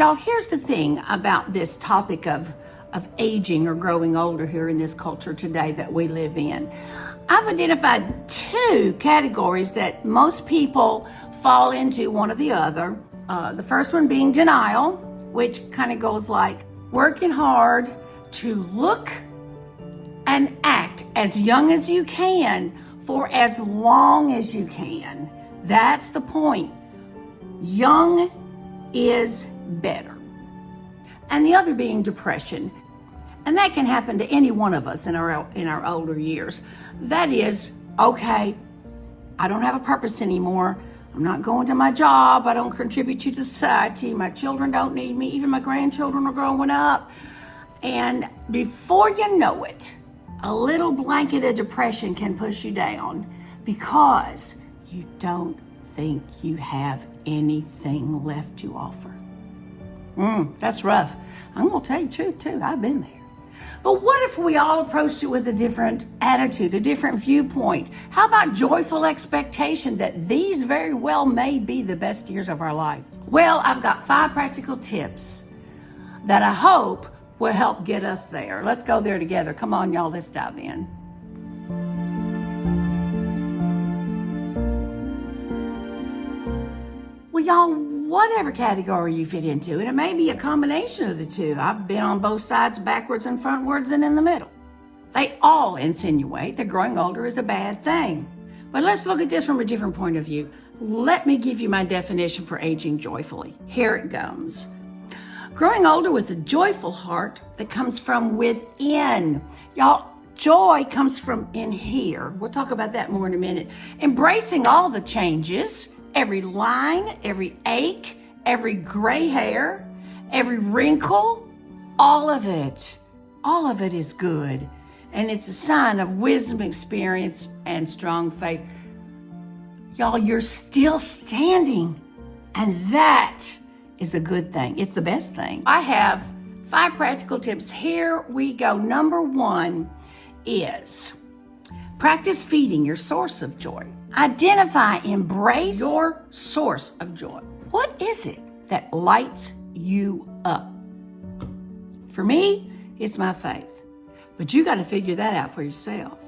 Y'all, here's the thing about this topic of aging or growing older here in this culture today that we live in. I've identified two categories that most people fall into, one or the other. The first one being denial, which kind of goes like working hard to look and act as young as you can for as long as you can. That's the point. Young is better. And the other being depression. And that can happen to any one of us in our older years. That is, okay, I don't have a purpose anymore. I'm not going to my job. I don't contribute to society. My children don't need me. Even my grandchildren are growing up. And before you know it, a little blanket of depression can push you down because you don't think you have anything left to offer. That's rough. I'm going to tell you the truth too. I've been there. But what if we all approached it with a different attitude, a different viewpoint? How about joyful expectation that these very well may be the best years of our life? Well, I've got 5 practical tips that I hope will help get us there. Let's go there together. Come on, y'all, let's dive in. Well, y'all, whatever category you fit into, and it may be a combination of the two. I've been on both sides, backwards and frontwards and in the middle. They all insinuate that growing older is a bad thing. But let's look at this from a different point of view. Let me give you my definition for aging joyfully. Here it comes. Growing older with a joyful heart that comes from within. Y'all, joy comes from in here. We'll talk about that more in a minute. Embracing all the changes, every line, every ache, every gray hair, every wrinkle, all of it is good. And it's a sign of wisdom, experience, and strong faith. Y'all, you're still standing, and that is a good thing. It's the best thing. I have 5 practical tips. Here we go. Number 1 is practice feeding your source of joy. Identify, embrace your source of joy. What is it that lights you up? For me, it's my faith. But you got to figure that out for yourself.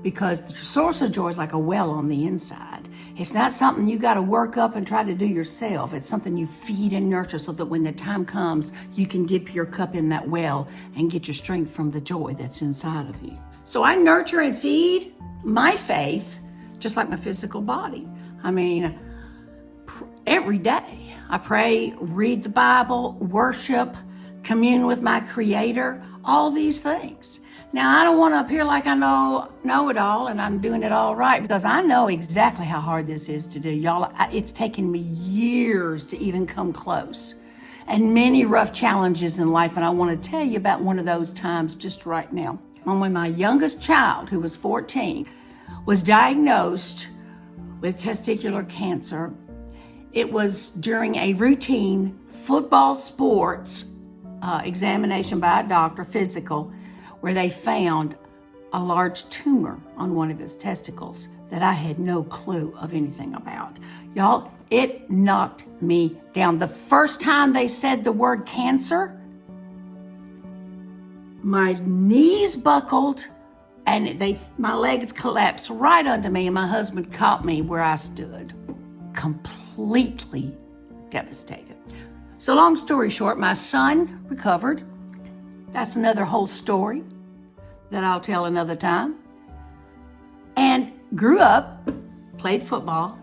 Because the source of joy is like a well on the inside. It's not something you got to work up and try to do yourself. It's something you feed and nurture so that when the time comes, you can dip your cup in that well and get your strength from the joy that's inside of you. So I nurture and feed my faith just like my physical body. I mean, every day I pray, read the Bible, worship, commune with my Creator, all these things. Now, I don't want to appear like I know it all and I'm doing it all right, because I know exactly how hard this is to do. Y'all, it's taken me years to even come close, and many rough challenges in life. And I want to tell you about one of those times just right now. When my youngest child, who was 14, was diagnosed with testicular cancer. It was during a routine football sports examination by a doctor, physical, where they found a large tumor on one of his testicles that I had no clue of anything about. Y'all, it knocked me down. The first time they said the word cancer, my knees buckled and my legs collapsed right under me, and my husband caught me where I stood, completely devastated. So long story short, my son recovered. That's another whole story that I'll tell another time. And grew up, played football,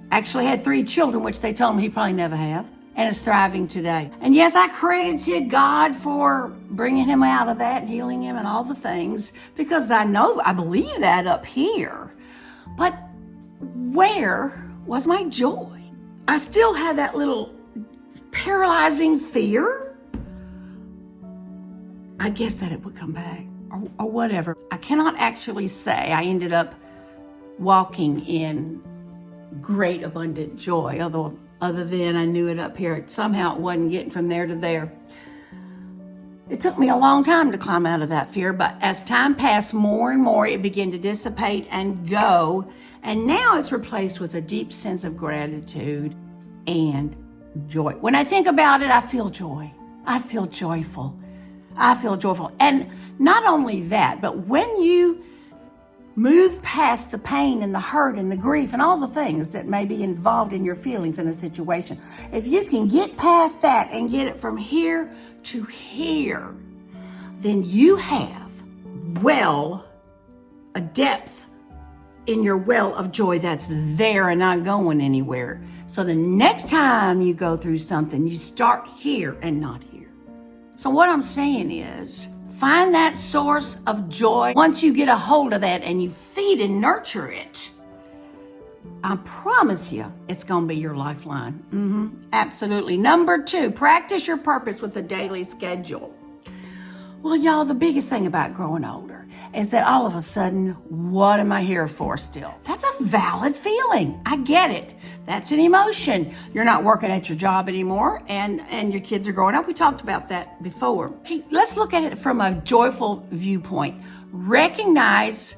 actually had 3 children, which they told me he probably never have, and is thriving today. And yes, I credited God for bringing him out of that and healing him and all the things, because I believe that up here. But where was my joy? I still had that little paralyzing fear. I guess that it would come back or whatever. I cannot actually say I ended up walking in great abundant joy, although other than I knew it up here, somehow it wasn't getting from there to there. It took me a long time to climb out of that fear, but as time passed, more and more it began to dissipate and go, and now it's replaced with a deep sense of gratitude and joy. When I think about it, I feel joy. I feel joyful. I feel joyful. And not only that, but when you move past the pain and the hurt and the grief and all the things that may be involved in your feelings in a situation, if you can get past that and get it from here to here, then you have a depth in your well of joy that's there and not going anywhere. So the next time you go through something, you start here and not here. So what I'm saying is, find that source of joy. Once you get a hold of that and you feed and nurture it, I promise you, it's going to be your lifeline. Absolutely. Number 2, practice your purpose with a daily schedule. Well, y'all, the biggest thing about growing older is that all of a sudden, what am I here for still? That's a valid feeling. I get it. That's an emotion. You're not working at your job anymore and your kids are growing up. We talked about that before. Okay, let's look at it from a joyful viewpoint. Recognize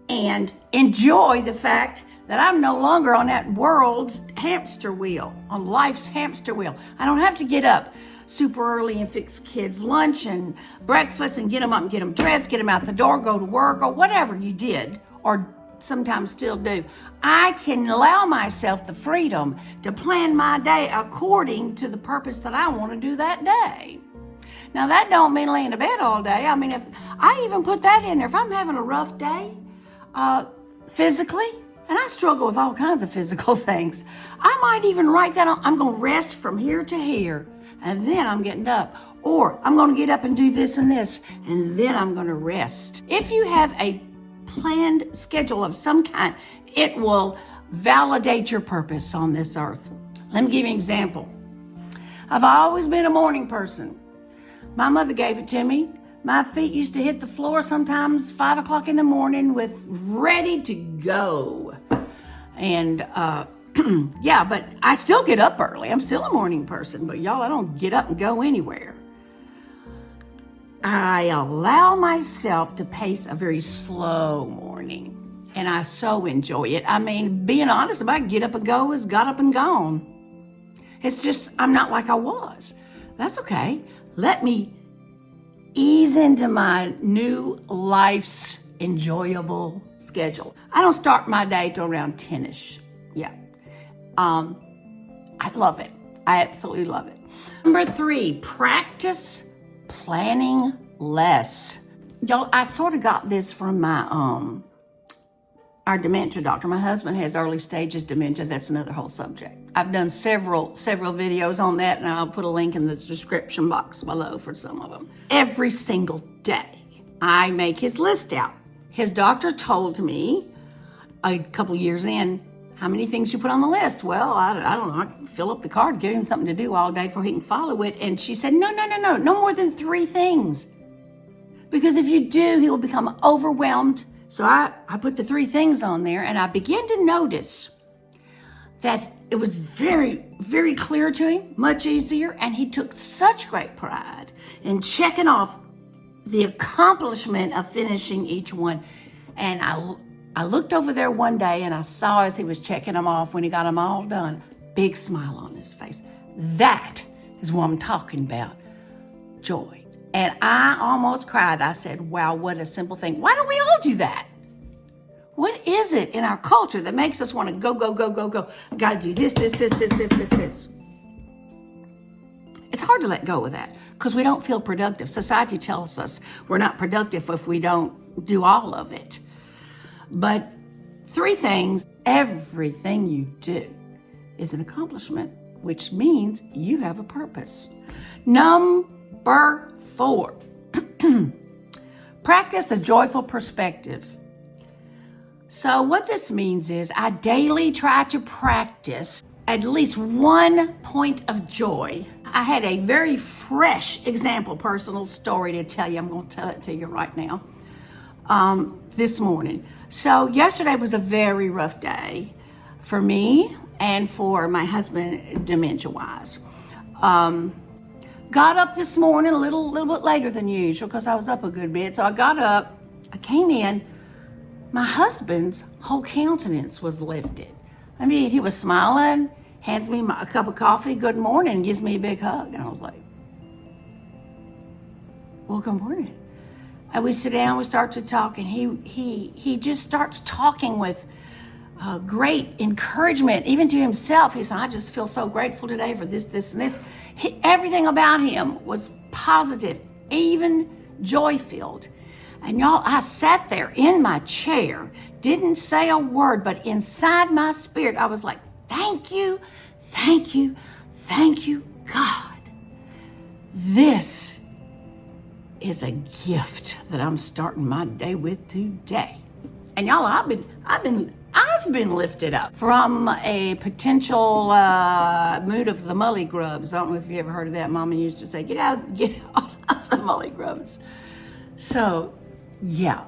and enjoy the fact that I'm no longer on that world's hamster wheel, on life's hamster wheel. I don't have to get up super early and fix kids' lunch and breakfast and get them up and get them dressed, get them out the door, go to work, or whatever you did, or sometimes still do. I can allow myself the freedom to plan my day according to the purpose that I want to do that day. Now, that don't mean laying in bed all day. I mean, if I even put that in there, if I'm having a rough day, physically, and I struggle with all kinds of physical things, I might even write that on. I'm going to rest from here to here, and then I'm getting up. Or I'm going to get up and do this and this, and then I'm going to rest. If you have a planned schedule of some kind, it will validate your purpose on this earth. Let me give you an example. I've always been a morning person. My mother gave it to me. My feet used to hit the floor sometimes 5 o'clock in the morning with ready to go. And yeah, but I still get up early. I'm still a morning person, but y'all, I don't get up and go anywhere. I allow myself to pace a very slow morning, and I so enjoy it. I mean, being honest about get up and go is got up and gone. It's just, I'm not like I was. That's okay. Let me ease into my new life's enjoyable schedule. I don't start my day till around 10ish. Yeah. I love it. I absolutely love it. Number 3, practice planning less. Y'all, I sort of got this from my our dementia doctor. My husband has early stages dementia. That's another whole subject. I've done several videos on that, and I'll put a link in the description box below for some of them. Every single day, I make his list out. His doctor told me a couple years in, how many things you put on the list? Well, I don't know. I can fill up the card, give him something to do all day before he can follow it. And she said, no more than 3 things. Because if you do, he will become overwhelmed. So I put the 3 things on there, and I began to notice that it was very, very clear to him, much easier, and he took such great pride in checking off the accomplishment of finishing each one. And I looked over there one day, and I saw as he was checking them off, when he got them all done, big smile on his face. That is what I'm talking about, joy. And I almost cried. I said, wow, what a simple thing. Why don't we all do that? What is it in our culture that makes us want to go? I got to do this. It's hard to let go of that because we don't feel productive. Society tells us we're not productive if we don't do all of it. But 3 things, everything you do is an accomplishment, which means you have a purpose. Number 4, practice a joyful perspective. So what this means is I daily try to practice at least 1 point of joy. I had a very fresh example, personal story to tell you. I'm going to tell it to you right now, this morning. So yesterday was a very rough day for me and for my husband, dementia-wise. Got up this morning a little bit later than usual because I was up a good bit. So I got up, I came in, my husband's whole countenance was lifted. I mean, he was smiling, hands me a cup of coffee, good morning, and gives me a big hug. And I was like, well, good morning. And we sit down, we start to talk, and he just starts talking with great encouragement, even to himself. He said, I just feel so grateful today for this, this, and this. Everything about him was positive, even joy-filled. And y'all, I sat there in my chair, didn't say a word, but inside my spirit, I was like, thank you, thank you, thank you, God. This is a gift that I'm starting my day with today. And y'all, I've been lifted up from a potential mood of the mully grubs. I don't know if you ever heard of that. Mama used to say, get out of the mully grubs. So, yeah,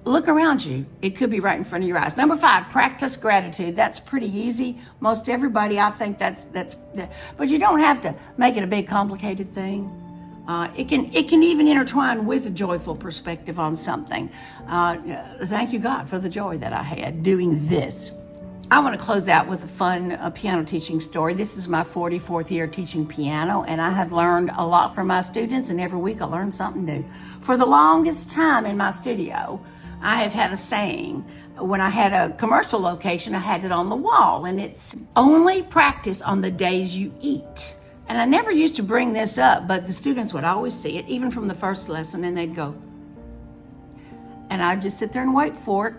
look around you. It could be right in front of your eyes. Number 5, practice gratitude. That's pretty easy. Most everybody, I think that's, but you don't have to make it a big complicated thing. It can even intertwine with a joyful perspective on something. Thank you, God, for the joy that I had doing this. I want to close out with a fun piano teaching story. This is my 44th year teaching piano, and I have learned a lot from my students, and every week I learn something new. For the longest time in my studio, I have had a saying. When I had a commercial location, I had it on the wall, and it's only practice on the days you eat. And I never used to bring this up, but the students would always see it, even from the first lesson, and they'd go, and I'd just sit there and wait for it.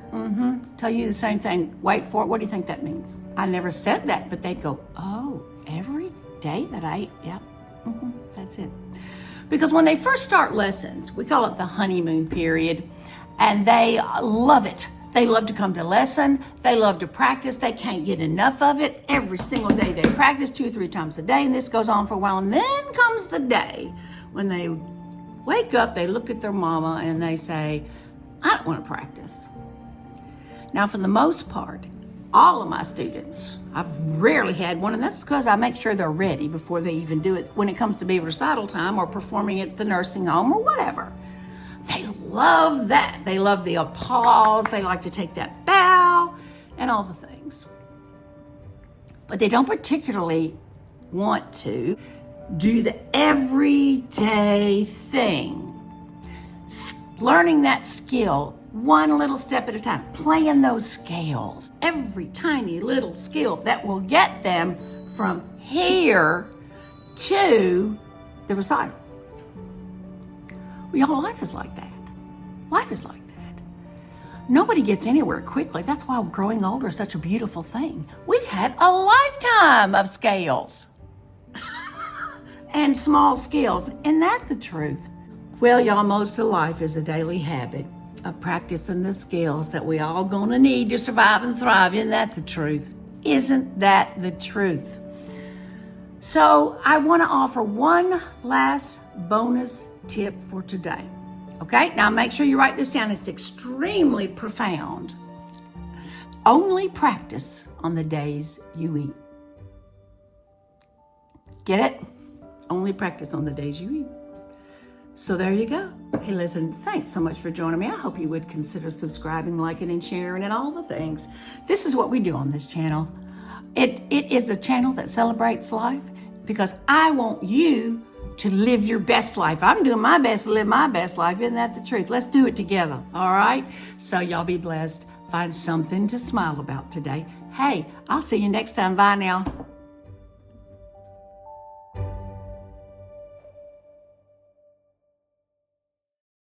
Tell you the same thing, wait for it. What do you think that means? I never said that, but they'd go, oh, every day that I eat, yep, that's it. Because when they first start lessons, we call it the honeymoon period, and they love it. They love to come to lesson. They love to practice. They can't get enough of it. Every single day they practice 2 or 3 times a day, and this goes on for a while. And then comes the day when they wake up, they look at their mama, and they say, I don't want to practice. Now, for the most part, all of my students, I've rarely had one, and that's because I make sure they're ready before they even do it when it comes to be recital time or performing at the nursing home or whatever. They love that. They love the applause. They like to take that bow and all the things. But they don't particularly want to do the everyday thing. Learning that skill one little step at a time, playing those scales, every tiny little skill that will get them from here to the recital. Well, y'all, life is like that. Life is like that. Nobody gets anywhere quickly. That's why growing older is such a beautiful thing. We've had a lifetime of scales and small skills. Isn't that the truth? Well, y'all, most of life is a daily habit of practicing the skills that we all gonna need to survive and thrive. Isn't that the truth? Isn't that the truth? So I want to offer one last bonus tip for today. Okay, now make sure you write this down. It's extremely profound. Only practice on the days you eat. Get it? Only practice on the days you eat. So there you go. Hey, listen, thanks so much for joining me. I hope you would consider subscribing, liking, and sharing, and all the things. This is what we do on this channel. It is a channel that celebrates life because I want you to live your best life. I'm doing my best to live my best life. Isn't that the truth? Let's do it together, all right? So y'all be blessed. Find something to smile about today. Hey, I'll see you next time. Bye now.